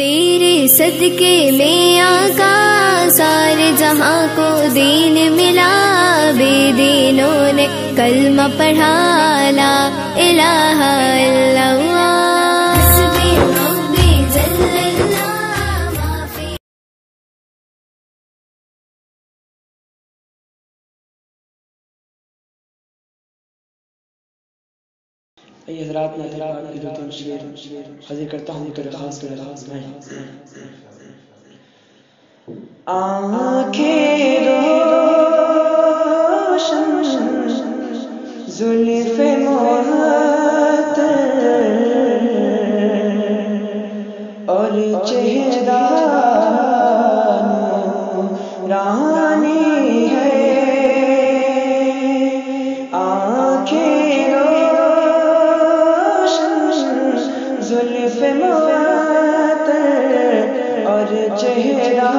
تیرے صدقے میں آقا سارے جہاں کو دین ملا، بے دینوں نے کلمہ پڑھا لا الہ الا اللہ، حسبی ربی جل اللہ ما فی۔ ای حضرات میں کی دو تین شعر حاضر کرتا ہوں کہ خاص کر میں آنکھیں روشن زلف معطر اور چہرہ نورانی ہے، آنکھیں روشن زلف معطر اور چہرہ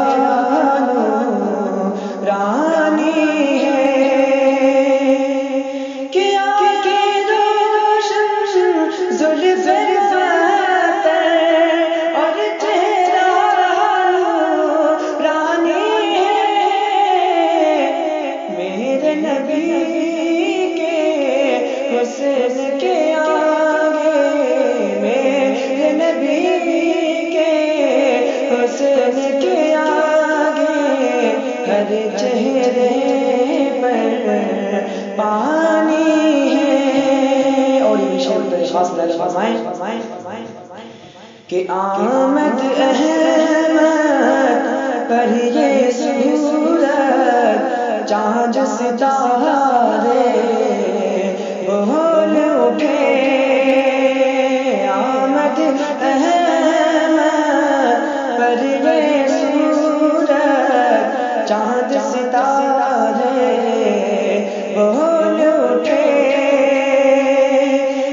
چہرے پر پانی ہے۔ اور یہ شعر خاص فرمائیں کہ آمد احمد پر یہ صورت چاند ستارے بول اٹھے، آمد احمد پر یہ چاند ستارے بول اٹھے،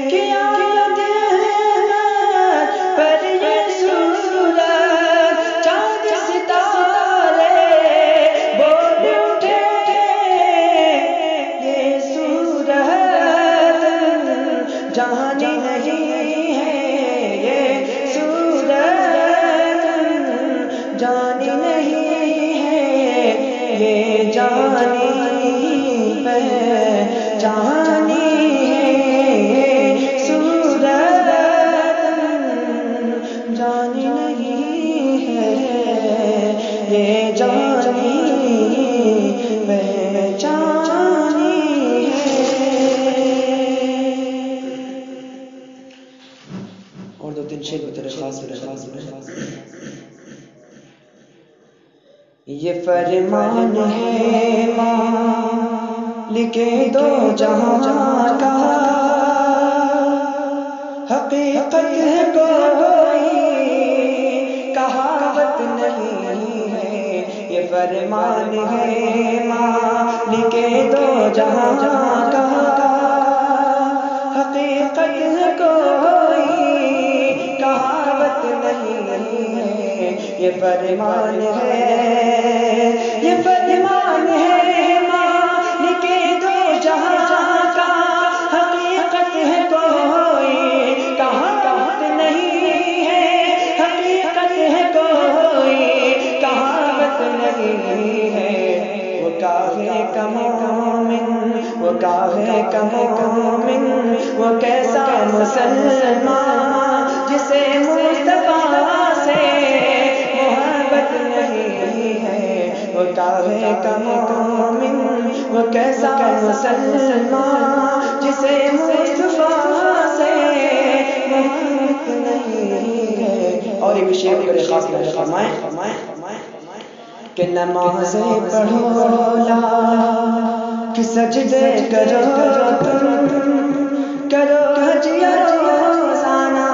کہ آمد احمد پر یہ صورت چاند ستارے بول اٹھے، یہ صورت جانی نہیں ہے، یہ صورت جانی نہیں ہے، جانی پہچانی ہے، صورت جانی نہیں ہے، یہ جانی پہچانی ہے۔ اور دو تین شعر بطور خاص یہ فرمان ہے مالک دو جہاں کا، حقیقت ہے کوئی کہاوت نہیں ہے، یہ فرمان ہے مالک دو جہاں کا، حقیقت ہے کوئی کہاوت نہیں ہے، یہ فرمان ہے، یہ فرمان ہے مالک دو جہاں کا، حقیقت ہے کوئی کہاوت نہیں ہے، حقیقت ہے کوئی کہاوت نہیں ہے، وہ کاہے کا مومن، وہ کاہے کا مومن، وہ کیسا مسلمان جسے مصطفیٰ سے محبت نہیں ہے، وہ کاہے کا مومن، وہ کیسا مسلمان جسے مصطفیٰ سے محبت نہیں ہے۔ اور یہ شعر پر خاص فرمائیں کہ نمازیں پڑھو لا کہ سجدے کرو تم، کرو حج یا روزانہ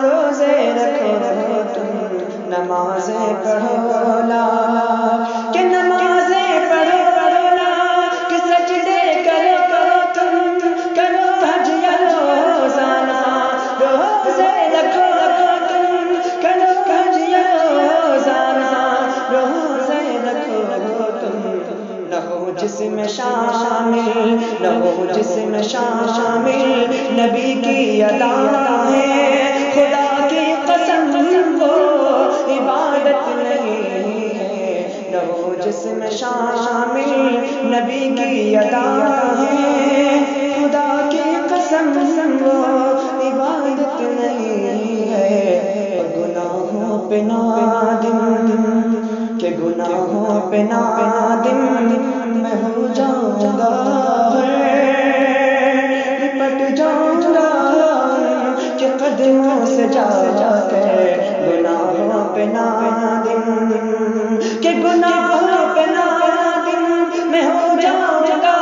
روزے رکھو تم، نمازیں پڑھو لا کہ نمازیں پڑھو لا کہ سجدے کرو تم، کرو حج یا روزانہ روزے رکھو تم، کرو حج یا روزانہ روزے رکھو تم، نہ ہو جسم شامل، نہ ہو جسم شامل نبی کی ادا ہے، خدا کی قسم وہ ادا ہے خدا کی قسم وہ عبادت نہیں ہے، اور گناہوں پہ نادم کہ گناہوں پہ نادم میں ہو جاؤں گا، لپٹ جاؤں گا کہ قدموں سے جا کے گناہوں پہ نادم کہ گناہوں پہ نادم میں ہو جاؤں گا،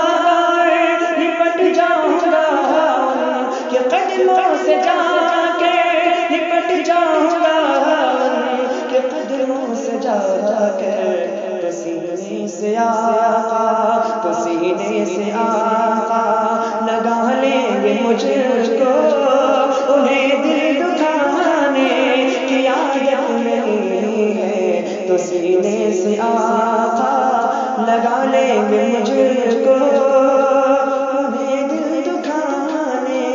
لپٹ جاؤں گا کہ قدموں سے جا کے لپٹ جاؤں گا کہ قدموں سے جا کے تو سینے سے آقا تو سینے سے آقا لگا لیں گے مجھ کو، انہیں دل دکھانے کی عادت نہیں ہے، تو سینے سے آقا لگا لیں گے مجھ کو، انہیں دل دکھانے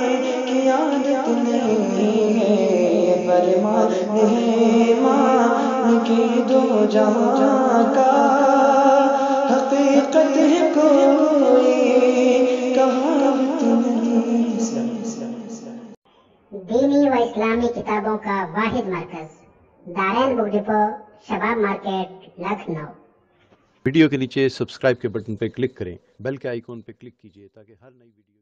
کی عادت نہیں ہے، فرمان ہے مان کی دو جہاں کا، حقیقت ہے کوئی کہاوت نہیں۔ دینی و اسلامی کتابوں کا واحد مرکز، دارین بک ڈپو، شباب مارکیٹ، لکھنؤ۔ ویڈیو کے نیچے سبسکرائب کے بٹن پہ کلک کریں، بیل کے آئیکن پہ کلک کیجئے تاکہ ہر نئی ویڈیو